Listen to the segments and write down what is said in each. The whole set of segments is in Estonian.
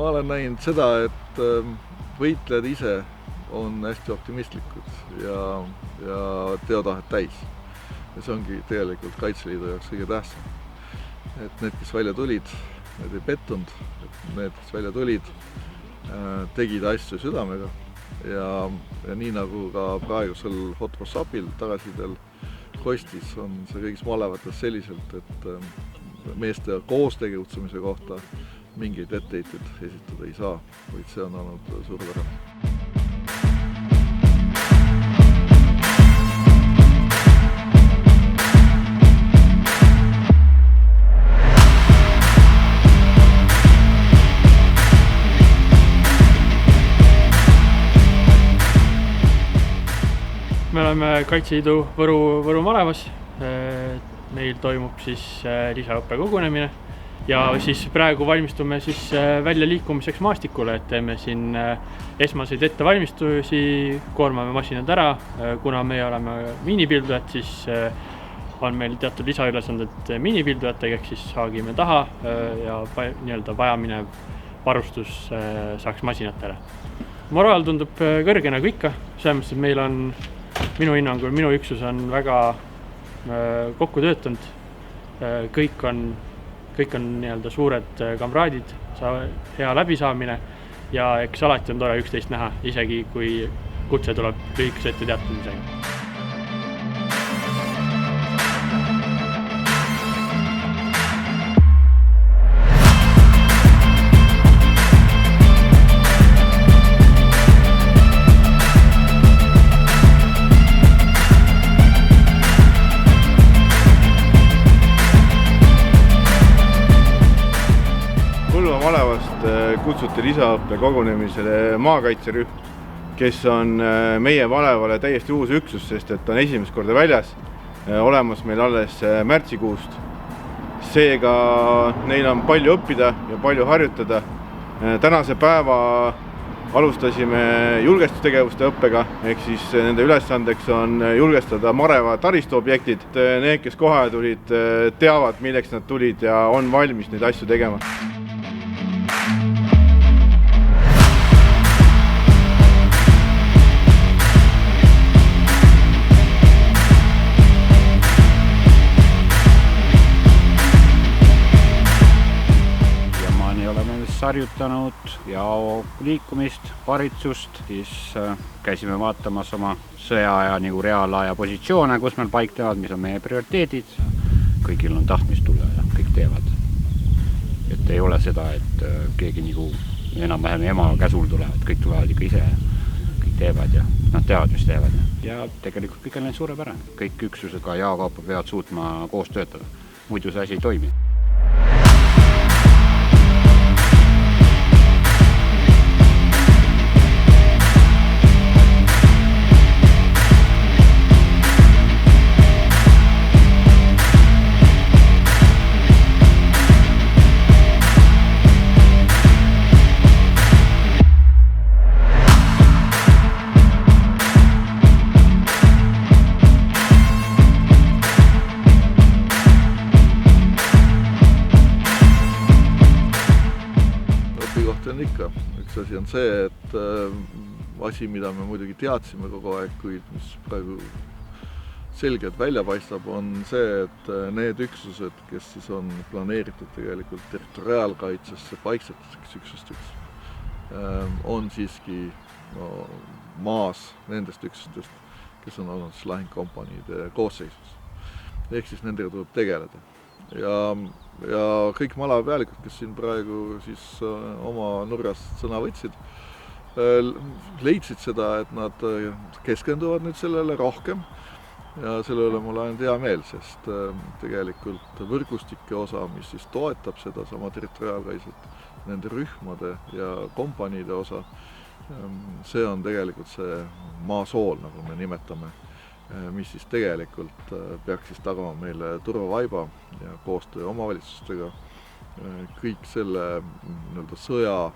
ma olen näinud seda, et võitlejad ise on hästi optimistlikud ja teotahet täis. Ja see ongi tegelikult Kaitseliidu jaoks kõige tähtsam. Et need, kes välja tulid, need ei pettunud, et need, kes välja tulid, tegid asju südamega ja nii nagu ka praegusel Hot WhatsAppil tagasidel kostis, on see kõigis malevates selliselt, et meeste koos tegutsemise kohta mingeid etteheiteid esitada ei saa, vaid see on olnud suurepärane. Me oleme Kaitseliidu Võru malevas. Meil toimub siis lisaõppe kogunemine ja siis praegu valmistume siis välja liikumiseks maastikule, et teeme siin esmaseid ettevalmistusi, koormame masinad ära. Kuna me oleme miinipildujad, siis on meil teatud lisaülesanded miinipildujatega, ehk siis saagime taha ja vajaminev varustus saaks masinatele. Moraal tundub kõrge nagu ikka, selles mõttes, et meil on minu hinnangul, minu üksus on väga kokku töötanud. Kõik on suured kamraadid, hea läbisaamine ja eks alati on tore üksteist näha, isegi kui kutse tuleb lühikese ette teatamisega. Malevast kutsuti lisaõppe kogunemisele maakaitserühm, kes on meie malevale täiesti uus üksus, sest et on esimest korda väljas, olemas meil alles märtsikuust. Seega neil on palju õppida ja palju harjutada. Tänase päeva alustasime julgestustegevuste õppega, ehk siis nende ülesandeks on julgestada mareva taristuobjektid. Need, kes kohe tulid, teavad, milleks nad tulid ja on valmis neid asju tegema. Harjutanud ja liikumist, varitsust, siis käisime vaatamas oma sõjaaja nagu reaalaja positsioone, kus meil paiknevad, mis on meie prioriteedid. Kõigil on tahtmist tulla ja kõik teevad. Et ei ole seda, et keegi nagu enam-vähem ema käsul tulevad, kõik tulevad ikka ise, kõik teevad ja nad teavad, mis teevad. Ja tegelikult kõik on suurepärane. Kõik üksusega ja kaupa peavad suutma koos töötada. Muidu see asi ei toimi. Ikka. Üks asi on see, et asi, mida me muidugi teadsime kogu aeg, kuid mis praegu selgelt välja paistab, on see, et need üksused, kes siis on planeeritud tegelikult territoriaalkaitsesse paikseteks üksusteks, on siiski maas nendest üksustest, kes on olnud lahingkompaniide koosseisus. Ehk siis nendega tuleb tegeleda. Ja kõik malapealikud, kes siin praegu siis oma nurgast sõna võtsid, leidsid seda, et nad keskenduvad nüüd sellele rohkem ja selle üle mul on hea meel, sest tegelikult võrgustike osa, mis siis toetab seda sama territoriaalkaitset, nende rühmade ja kompaniide osa, see on tegelikult see maasool, nagu me nimetame, mis siis tegelikult peaks siis tagama meile turvavaiba ja koostöö omavalitsustega. Kõik selle sõja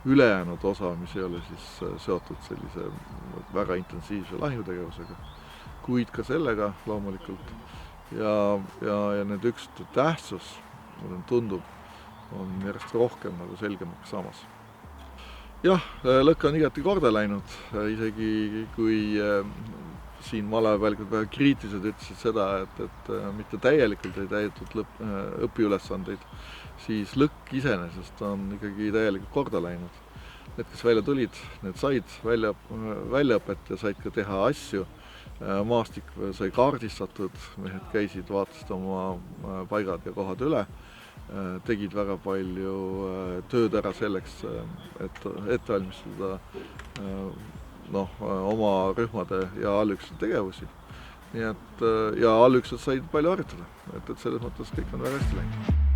ülejäänud osa, mis ei ole siis seotud sellise väga intensiivse lahingutegevusega, kuid ka sellega loomulikult. Ja need üksuste tähtsus, mulle tundub, on järjest rohkem nagu selgemaks saamas. jah, lõkk on igati korda läinud, isegi kui siin malevälgud väga kriitilised ütlesid seda, et mitte täielikult ei täidetud õpiülesandeid, siis lõkk iseenesest on ikkagi täielikult korda läinud. Need, kes välja tulid, need said väljaõpet ja said ka teha asju. Maastik sai kaardistatud, mehed käisid, vaatasid oma paigad ja kohad üle, tegid väga palju tööd ära selleks, et ettevalmistada oma rühmade ja allüksuste tegevusi. Nii et, ja allüksused said palju harjutada, et selles mõttes kõik on väga hästi läinud.